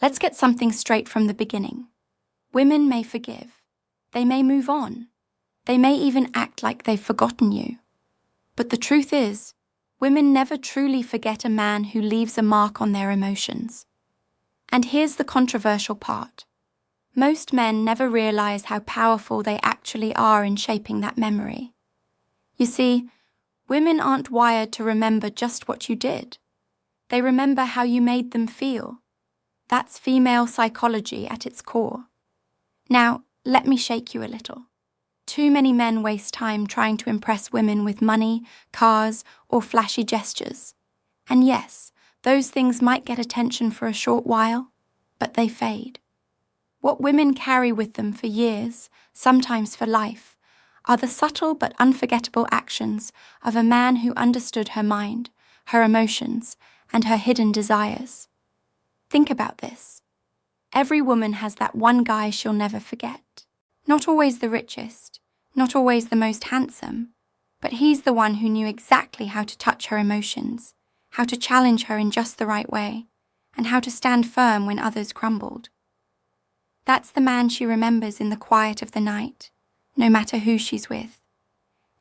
Let's get something straight from the beginning. Women may forgive. They may move on. They may even act like they've forgotten you. But the truth is, women never truly forget a man who leaves a mark on their emotions. And here's the controversial part. Most men never realize how powerful they actually are in shaping that memory. You see, women aren't wired to remember just what you did. They remember how you made them feel. That's female psychology at its core. Now, let me shake you a little. Too many men waste time trying to impress women with money, cars, or flashy gestures. And yes, those things might get attention for a short while, but they fade. What women carry with them for years, sometimes for life, are the subtle but unforgettable actions of a man who understood her mind, her emotions, and her hidden desires. Think about this. Every woman has that one guy she'll never forget. Not always the richest, not always the most handsome, but he's the one who knew exactly how to touch her emotions, how to challenge her in just the right way, and how to stand firm when others crumbled. That's the man she remembers in the quiet of the night, no matter who she's with.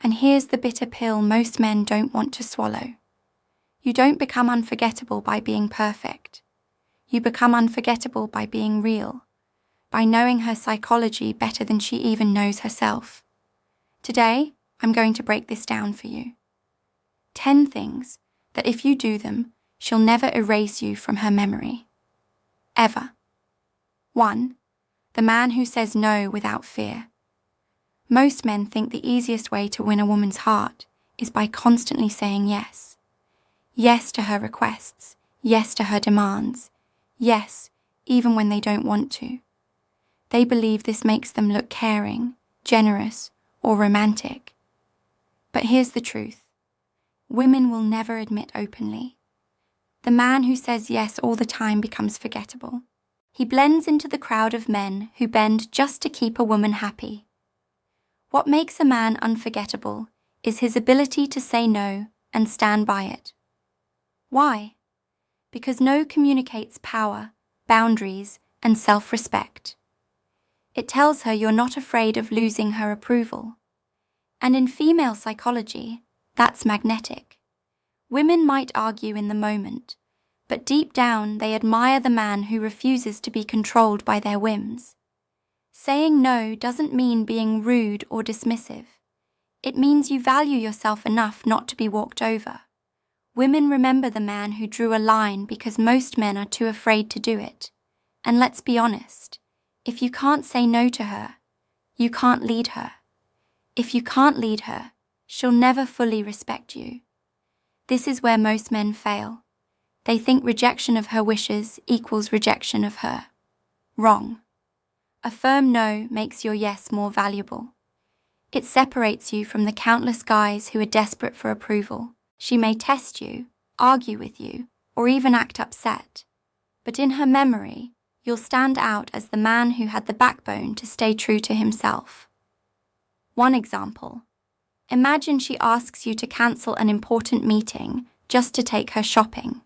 And here's the bitter pill most men don't want to swallow. You don't become unforgettable by being perfect. You become unforgettable by being real, by knowing her psychology better than she even knows herself. Today, I'm going to break this down for you. 10 things that if you do them, she'll never erase you from her memory. Ever. 1. The man who says no without fear. Most men think the easiest way to win a woman's heart is by constantly saying yes. Yes to her requests, yes to her demands, yes, even when they don't want to. They believe this makes them look caring, generous, or romantic. But here's the truth. Women will never admit openly. The man who says yes all the time becomes forgettable. He blends into the crowd of men who bend just to keep a woman happy. What makes a man unforgettable is his ability to say no and stand by it. Why? Because no communicates power, boundaries, and self-respect. It tells her you're not afraid of losing her approval. And in female psychology, that's magnetic. Women might argue in the moment, but deep down they admire the man who refuses to be controlled by their whims. Saying no doesn't mean being rude or dismissive. It means you value yourself enough not to be walked over. Women remember the man who drew a line because most men are too afraid to do it. And let's be honest, if you can't say no to her, you can't lead her. If you can't lead her, she'll never fully respect you. This is where most men fail. They think rejection of her wishes equals rejection of her. Wrong. A firm no makes your yes more valuable. It separates you from the countless guys who are desperate for approval. She may test you, argue with you, or even act upset. But in her memory, you'll stand out as the man who had the backbone to stay true to himself. One example. Imagine she asks you to cancel an important meeting just to take her shopping.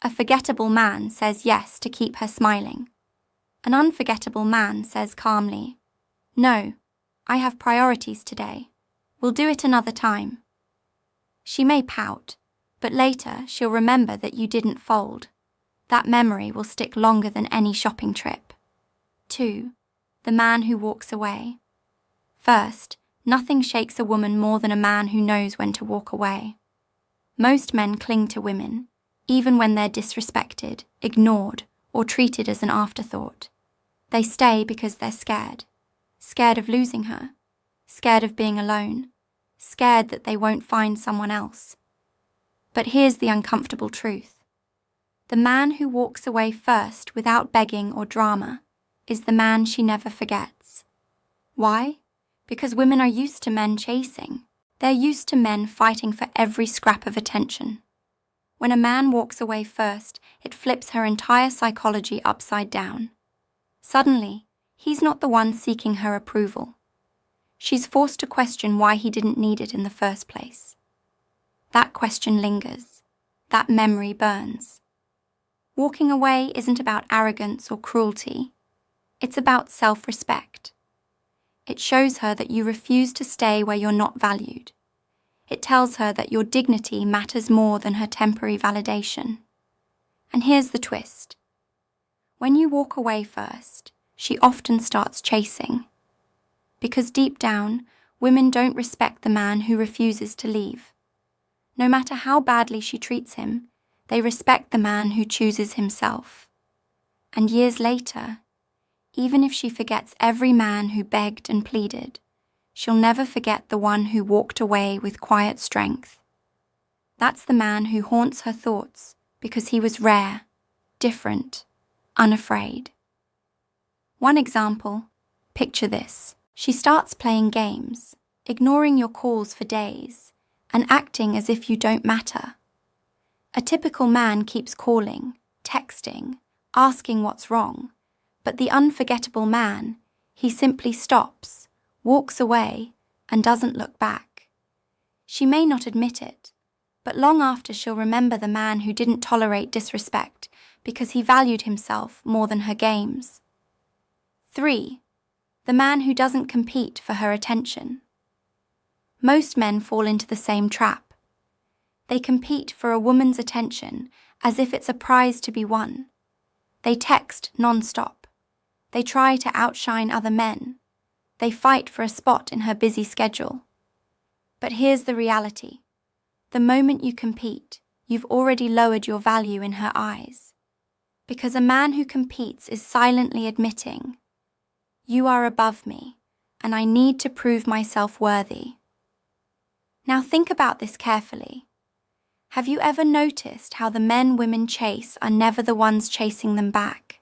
A forgettable man says yes to keep her smiling. An unforgettable man says calmly, "No, I have priorities today. We'll do it another time." She may pout, but later she'll remember that you didn't fold. That memory will stick longer than any shopping trip. 2. The man who walks away. First, nothing shakes a woman more than a man who knows when to walk away. Most men cling to women, even when they're disrespected, ignored, or treated as an afterthought. They stay because they're scared. Scared of losing her. Scared of being alone. Scared that they won't find someone else. But here's the uncomfortable truth. The man who walks away first without begging or drama is the man she never forgets. Why? Because women are used to men chasing. They're used to men fighting for every scrap of attention. When a man walks away first, it flips her entire psychology upside down. Suddenly, he's not the one seeking her approval. She's forced to question why he didn't need it in the first place. That question lingers. That memory burns. Walking away isn't about arrogance or cruelty. It's about self-respect. It shows her that you refuse to stay where you're not valued. It tells her that your dignity matters more than her temporary validation. And here's the twist. When you walk away first, she often starts chasing. Because deep down, women don't respect the man who refuses to leave. No matter how badly she treats him, they respect the man who chooses himself. And years later, even if she forgets every man who begged and pleaded, she'll never forget the one who walked away with quiet strength. That's the man who haunts her thoughts because he was rare, different, unafraid. One example, picture this. She starts playing games, ignoring your calls for days, and acting as if you don't matter. A typical man keeps calling, texting, asking what's wrong, but the unforgettable man, he simply stops, walks away, and doesn't look back. She may not admit it, but long after she'll remember the man who didn't tolerate disrespect because he valued himself more than her games. 3. The man who doesn't compete for her attention. Most men fall into the same trap. They compete for a woman's attention as if it's a prize to be won. They text non-stop. They try to outshine other men. They fight for a spot in her busy schedule. But here's the reality. The moment you compete, you've already lowered your value in her eyes. Because a man who competes is silently admitting, "You are above me, and I need to prove myself worthy." Now think about this carefully. Have you ever noticed how the men women chase are never the ones chasing them back?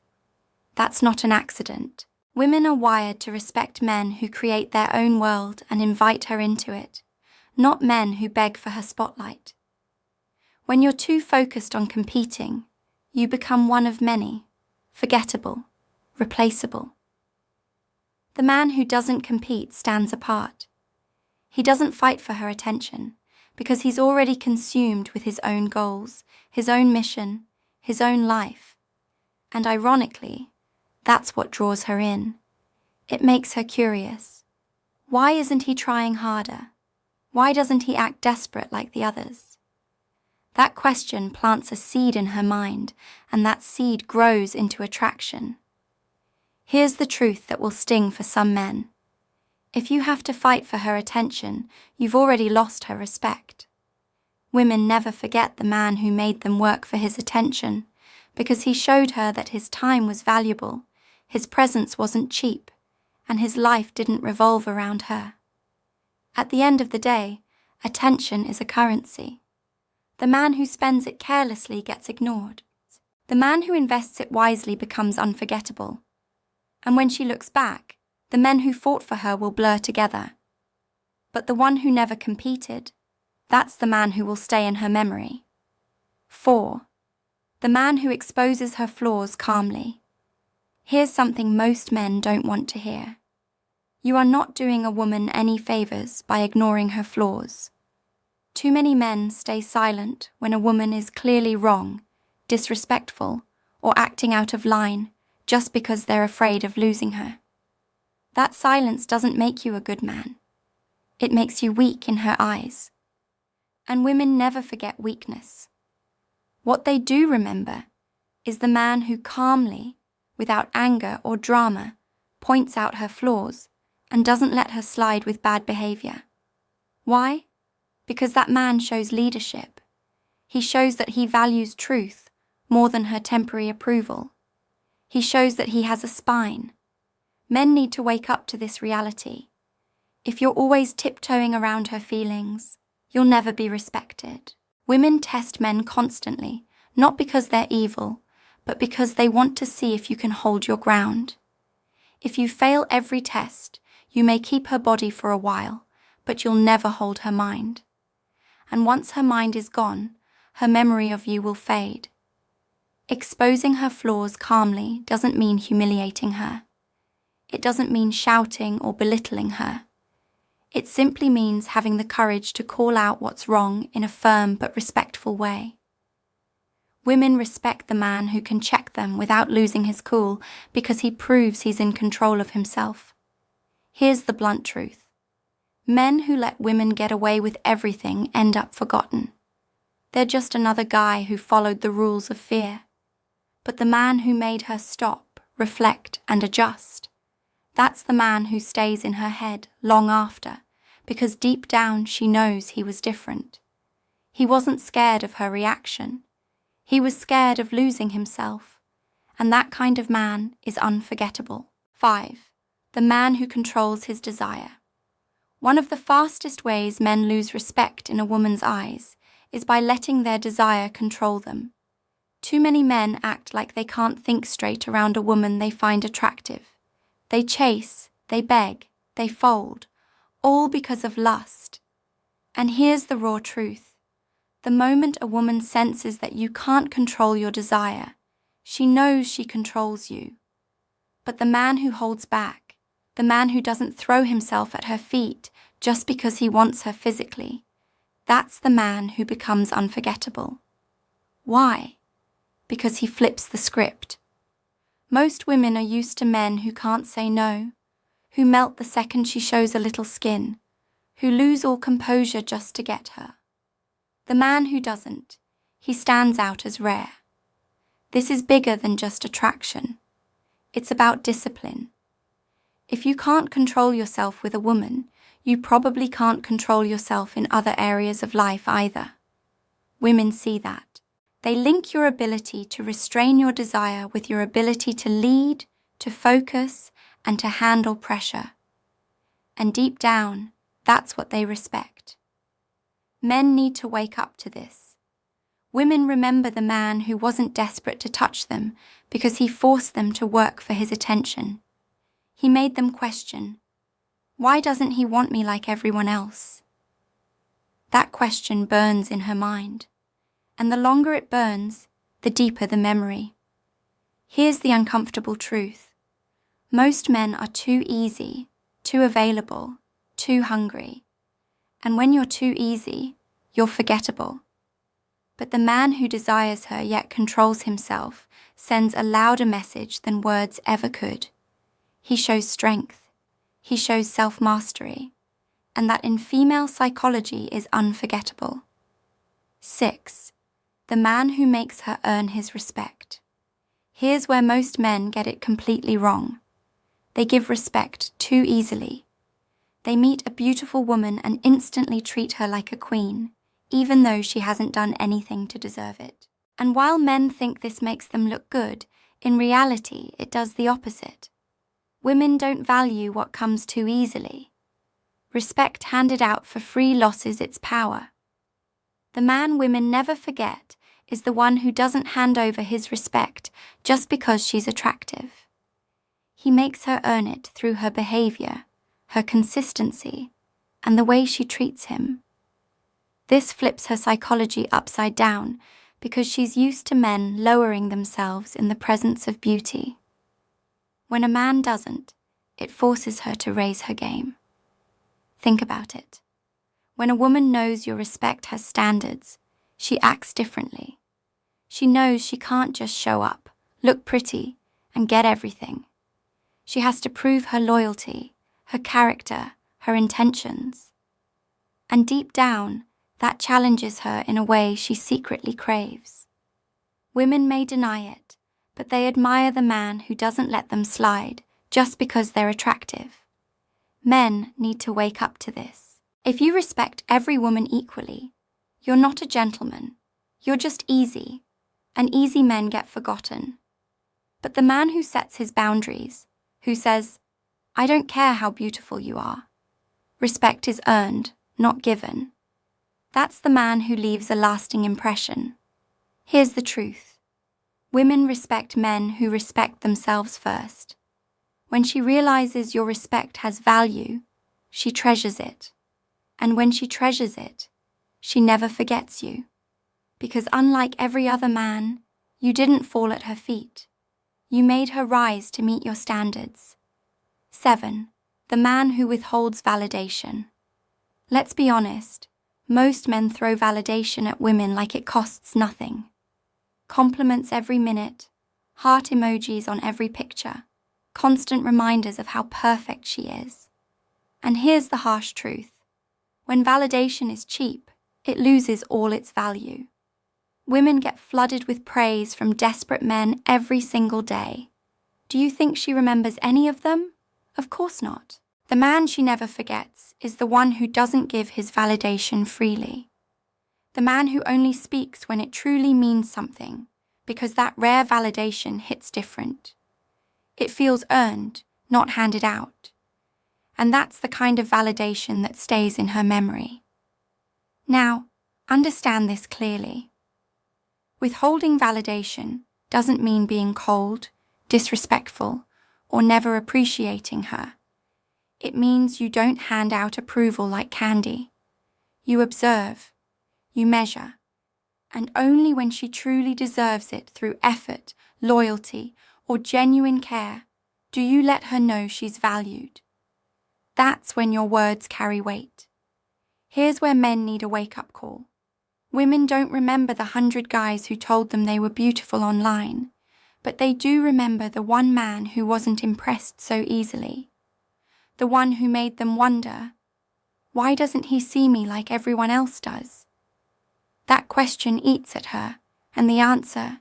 That's not an accident. Women are wired to respect men who create their own world and invite her into it, not men who beg for her spotlight. When you're too focused on competing, you become one of many, forgettable, replaceable. The man who doesn't compete stands apart. He doesn't fight for her attention because he's already consumed with his own goals, his own mission, his own life. And ironically, that's what draws her in. It makes her curious. Why isn't he trying harder? Why doesn't he act desperate like the others? That question plants a seed in her mind, and that seed grows into attraction. Here's the truth that will sting for some men. If you have to fight for her attention, you've already lost her respect. Women never forget the man who made them work for his attention, because he showed her that his time was valuable, his presence wasn't cheap, and his life didn't revolve around her. At the end of the day, attention is a currency. The man who spends it carelessly gets ignored. The man who invests it wisely becomes unforgettable. And when she looks back, the men who fought for her will blur together. But the one who never competed, that's the man who will stay in her memory. 4. The man who exposes her flaws calmly. Here's something most men don't want to hear. You are not doing a woman any favors by ignoring her flaws. Too many men stay silent when a woman is clearly wrong, disrespectful, or acting out of line just because they're afraid of losing her. That silence doesn't make you a good man. It makes you weak in her eyes. And women never forget weakness. What they do remember is the man who calmly, without anger or drama, points out her flaws and doesn't let her slide with bad behavior. Why? Because that man shows leadership. He shows that he values truth more than her temporary approval. He shows that he has a spine. Men need to wake up to this reality. If you're always tiptoeing around her feelings, you'll never be respected. Women test men constantly, not because they're evil, but because they want to see if you can hold your ground. If you fail every test, you may keep her body for a while, but you'll never hold her mind. And once her mind is gone, her memory of you will fade. Exposing her flaws calmly doesn't mean humiliating her. It doesn't mean shouting or belittling her. It simply means having the courage to call out what's wrong in a firm but respectful way. Women respect the man who can check them without losing his cool because he proves he's in control of himself. Here's the blunt truth. Men who let women get away with everything end up forgotten. They're just another guy who followed the rules of fear. But the man who made her stop, reflect, and adjust, that's the man who stays in her head long after, because deep down she knows he was different. He wasn't scared of her reaction. He was scared of losing himself. And that kind of man is unforgettable. 5. The man who controls his desire. One of the fastest ways men lose respect in a woman's eyes is by letting their desire control them. Too many men act like they can't think straight around a woman they find attractive. They chase, they beg, they fold, all because of lust. And here's the raw truth. The moment a woman senses that you can't control your desire, she knows she controls you. But the man who holds back, the man who doesn't throw himself at her feet just because he wants her physically, that's the man who becomes unforgettable. Why? Because he flips the script. Most women are used to men who can't say no, who melt the second she shows a little skin, who lose all composure just to get her. The man who doesn't, he stands out as rare. This is bigger than just attraction. It's about discipline. If you can't control yourself with a woman, you probably can't control yourself in other areas of life either. Women see that. They link your ability to restrain your desire with your ability to lead, to focus, and to handle pressure. And deep down, that's what they respect. Men need to wake up to this. Women remember the man who wasn't desperate to touch them because he forced them to work for his attention. He made them question, why doesn't he want me like everyone else? That question burns in her mind, and the longer it burns, the deeper the memory. Here's the uncomfortable truth. Most men are too easy, too available, too hungry. And when you're too easy, you're forgettable. But the man who desires her yet controls himself sends a louder message than words ever could. He shows strength. He shows self-mastery. And that in female psychology is unforgettable. 6. The man who makes her earn his respect. Here's where most men get it completely wrong. They give respect too easily. They meet a beautiful woman and instantly treat her like a queen, even though she hasn't done anything to deserve it. And while men think this makes them look good, in reality it does the opposite. Women don't value what comes too easily. Respect handed out for free loses its power. The man women never forget is the one who doesn't hand over his respect just because she's attractive. He makes her earn it through her behavior, her consistency, and the way she treats him. This flips her psychology upside down because she's used to men lowering themselves in the presence of beauty. When a man doesn't, it forces her to raise her game. Think about it. When a woman knows your respect has standards, she acts differently. She knows she can't just show up, look pretty, and get everything. She has to prove her loyalty, her character, her intentions. And deep down, that challenges her in a way she secretly craves. Women may deny it, but they admire the man who doesn't let them slide just because they're attractive. Men need to wake up to this. If you respect every woman equally, you're not a gentleman. You're just easy, and easy men get forgotten. But the man who sets his boundaries, who says, I don't care how beautiful you are. Respect is earned, not given. That's the man who leaves a lasting impression. Here's the truth. Women respect men who respect themselves first. When she realizes your respect has value, she treasures it. And when she treasures it, she never forgets you. Because unlike every other man, you didn't fall at her feet. You made her rise to meet your standards. 7. The man who withholds validation. Let's be honest, most men throw validation at women like it costs nothing. Compliments every minute, heart emojis on every picture, constant reminders of how perfect she is. And here's the harsh truth. When validation is cheap, it loses all its value. Women get flooded with praise from desperate men every single day. Do you think she remembers any of them? Of course not. The man she never forgets is the one who doesn't give his validation freely. The man who only speaks when it truly means something, because that rare validation hits different. It feels earned, not handed out. And that's the kind of validation that stays in her memory. Now, understand this clearly. Withholding validation doesn't mean being cold, disrespectful, or never appreciating her. It means you don't hand out approval like candy. You observe, you measure, and only when she truly deserves it through effort, loyalty, or genuine care do you let her know she's valued. That's when your words carry weight. Here's where men need a wake-up call. Women don't remember the 100 guys who told them they were beautiful online, but they do remember the one man who wasn't impressed so easily. The one who made them wonder, why doesn't he see me like everyone else does? That question eats at her, and the answer,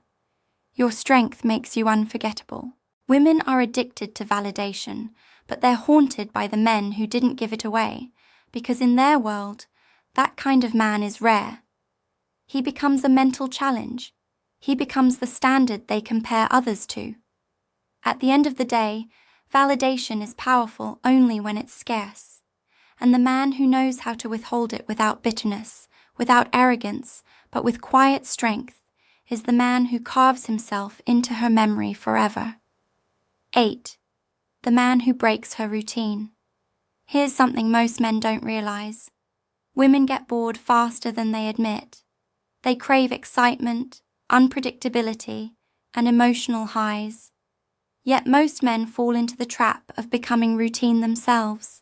your strength makes you unforgettable. Women are addicted to validation, but they're haunted by the men who didn't give it away, because in their world, that kind of man is rare. He becomes a mental challenge. He becomes the standard they compare others to. At the end of the day, validation is powerful only when it's scarce. And the man who knows how to withhold it without bitterness, without arrogance, but with quiet strength, is the man who carves himself into her memory forever. 8. The man who breaks her routine. Here's something most men don't realize. Women get bored faster than they admit. They crave excitement, unpredictability, and emotional highs. Yet most men fall into the trap of becoming routine themselves.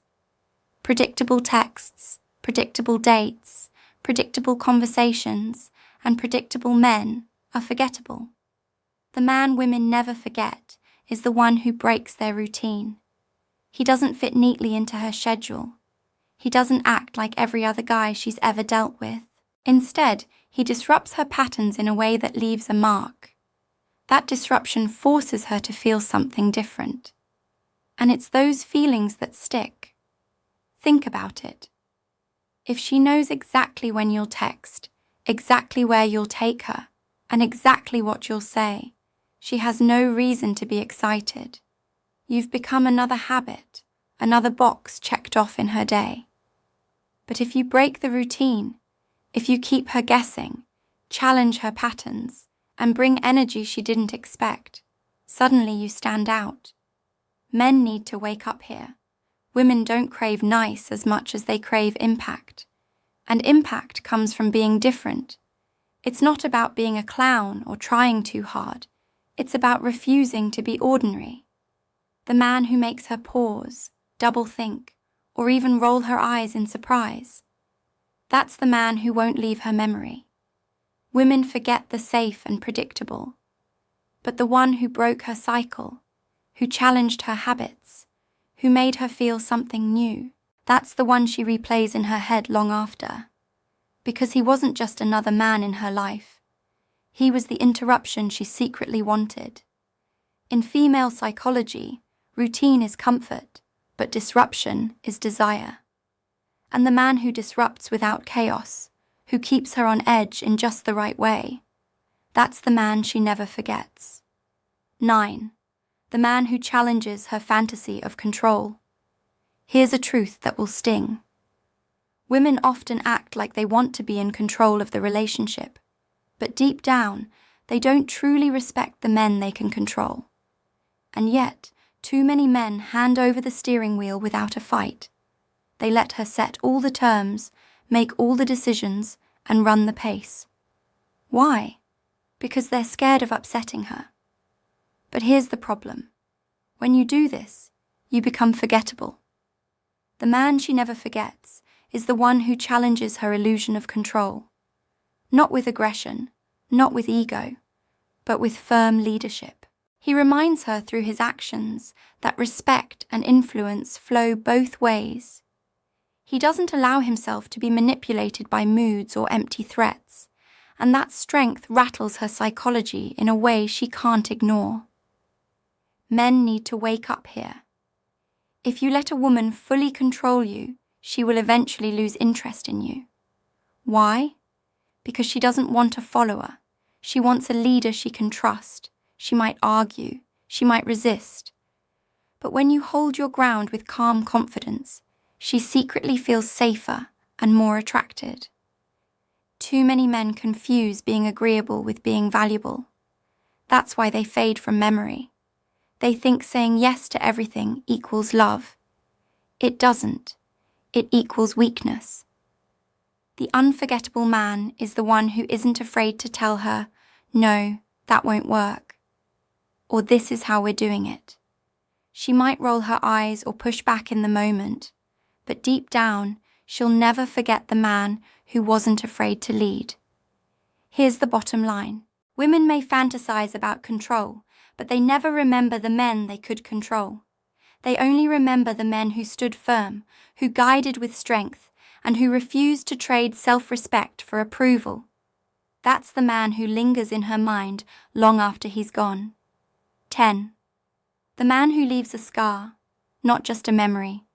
Predictable texts, predictable dates, predictable conversations, and predictable men are forgettable. The man women never forget is the one who breaks their routine. He doesn't fit neatly into her schedule. He doesn't act like every other guy she's ever dealt with. Instead, he disrupts her patterns in a way that leaves a mark. That disruption forces her to feel something different. And it's those feelings that stick. Think about it. If she knows exactly when you'll text, exactly where you'll take her, and exactly what you'll say, she has no reason to be excited. You've become another habit, another box checked off in her day. But if you break the routine, if you keep her guessing, challenge her patterns, and bring energy she didn't expect, suddenly you stand out. Men need to wake up here. Women don't crave nice as much as they crave impact. And impact comes from being different. It's not about being a clown or trying too hard. It's about refusing to be ordinary. The man who makes her pause, double think, or even roll her eyes in surprise. That's the man who won't leave her memory. Women forget the safe and predictable. But the one who broke her cycle, who challenged her habits, who made her feel something new, that's the one she replays in her head long after. Because he wasn't just another man in her life. He was the interruption she secretly wanted. In female psychology, routine is comfort, but disruption is desire. And the man who disrupts without chaos, who keeps her on edge in just the right way, that's the man she never forgets. 9. The man who challenges her fantasy of control. Here's a truth that will sting. Women often act like they want to be in control of the relationship, but deep down, they don't truly respect the men they can control. And yet, too many men hand over the steering wheel without a fight. They let her set all the terms, make all the decisions, and run the pace. Why? Because they're scared of upsetting her. But here's the problem. When you do this, you become forgettable. The man she never forgets is the one who challenges her illusion of control. Not with aggression, not with ego, but with firm leadership. He reminds her through his actions that respect and influence flow both ways. He doesn't allow himself to be manipulated by moods or empty threats, and that strength rattles her psychology in a way she can't ignore. Men need to wake up here. If you let a woman fully control you, she will eventually lose interest in you. Why? Because she doesn't want a follower. She wants a leader she can trust. She might argue. She might resist. But when you hold your ground with calm confidence, she secretly feels safer and more attracted. Too many men confuse being agreeable with being valuable. That's why they fade from memory. They think saying yes to everything equals love. It doesn't. It equals weakness. The unforgettable man is the one who isn't afraid to tell her, "No, that won't work," or "This is how we're doing it." She might roll her eyes or push back in the moment, but deep down, she'll never forget the man who wasn't afraid to lead. Here's the bottom line. Women may fantasize about control, but they never remember the men they could control. They only remember the men who stood firm, who guided with strength, and who refused to trade self-respect for approval. That's the man who lingers in her mind long after he's gone. 10. The man who leaves a scar, not just a memory.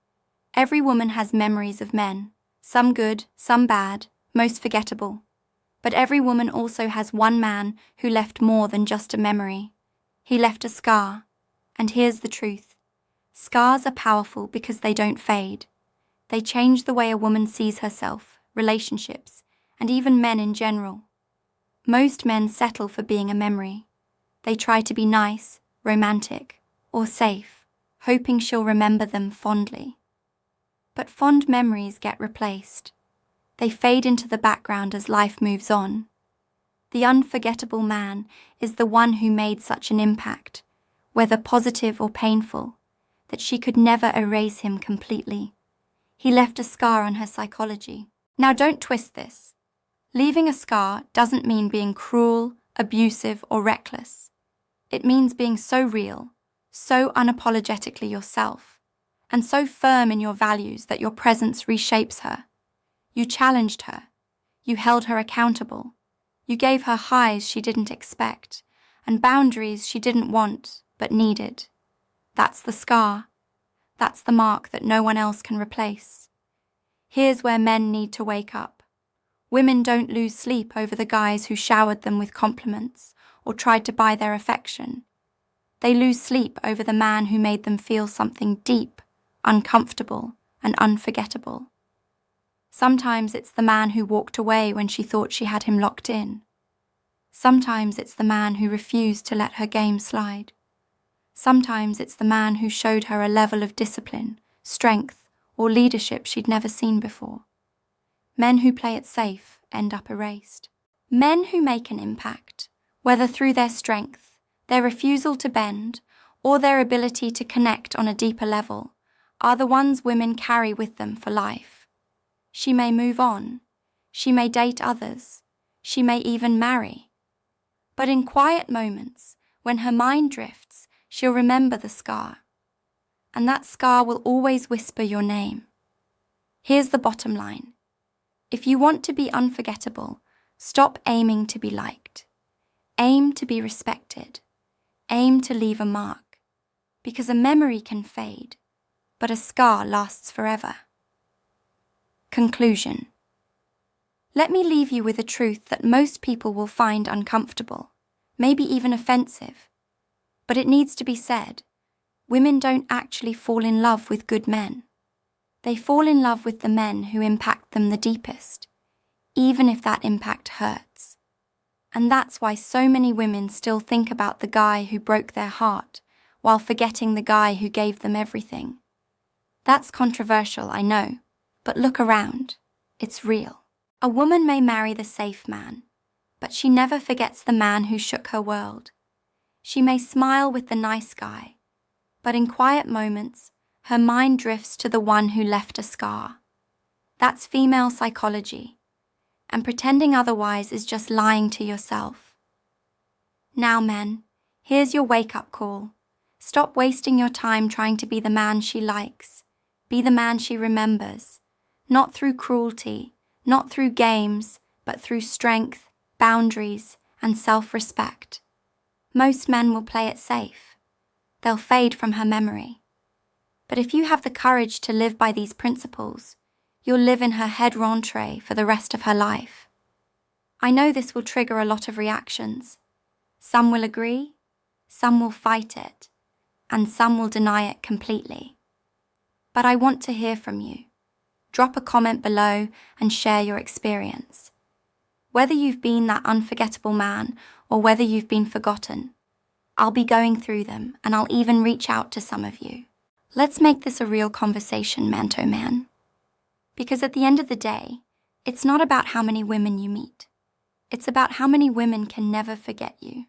Every woman has memories of men, some good, some bad, most forgettable. But every woman also has one man who left more than just a memory. He left a scar. And here's the truth. Scars are powerful because they don't fade. They change the way a woman sees herself, relationships, and even men in general. Most men settle for being a memory. They try to be nice, romantic, or safe, hoping she'll remember them fondly. But fond memories get replaced. They fade into the background as life moves on. The unforgettable man is the one who made such an impact, whether positive or painful, that she could never erase him completely. He left a scar on her psychology. Now don't twist this. Leaving a scar doesn't mean being cruel, abusive, or reckless. It means being so real, so unapologetically yourself, and so firm in your values that your presence reshapes her. You challenged her. You held her accountable. You gave her highs she didn't expect, and boundaries she didn't want, but needed. That's the scar. That's the mark that no one else can replace. Here's where men need to wake up. Women don't lose sleep over the guys who showered them with compliments or tried to buy their affection. They lose sleep over the man who made them feel something deep, uncomfortable, and unforgettable. Sometimes it's the man who walked away when she thought she had him locked in. Sometimes it's the man who refused to let her game slide. Sometimes it's the man who showed her a level of discipline, strength, or leadership she'd never seen before. Men who play it safe end up erased. Men who make an impact, whether through their strength, their refusal to bend, or their ability to connect on a deeper level, are the ones women carry with them for life. She may move on. She may date others. She may even marry. But in quiet moments, when her mind drifts, she'll remember the scar. And that scar will always whisper your name. Here's the bottom line. If you want to be unforgettable, stop aiming to be liked. Aim to be respected. Aim to leave a mark. Because a memory can fade, but a scar lasts forever. Conclusion. Let me leave you with a truth that most people will find uncomfortable, maybe even offensive. But it needs to be said. Women don't actually fall in love with good men. They fall in love with the men who impact them the deepest, even if that impact hurts. And that's why so many women still think about the guy who broke their heart, while forgetting the guy who gave them everything. That's controversial, I know, but look around. It's real. A woman may marry the safe man, but she never forgets the man who shook her world. She may smile with the nice guy, but in quiet moments, her mind drifts to the one who left a scar. That's female psychology, and pretending otherwise is just lying to yourself. Now, men, here's your wake-up call. Stop wasting your time trying to be the man she likes. Be the man she remembers. Not through cruelty, not through games, but through strength, boundaries, and self-respect. Most men will play it safe. They'll fade from her memory. But if you have the courage to live by these principles, you'll live in her head rentrée for the rest of her life. I know this will trigger a lot of reactions. Some will agree, some will fight it, and some will deny it completely. But I want to hear from you. Drop a comment below and share your experience. Whether you've been that unforgettable man or whether you've been forgotten, I'll be going through them and I'll even reach out to some of you. Let's make this a real conversation, Manto Man. Because at the end of the day, it's not about how many women you meet. It's about how many women can never forget you.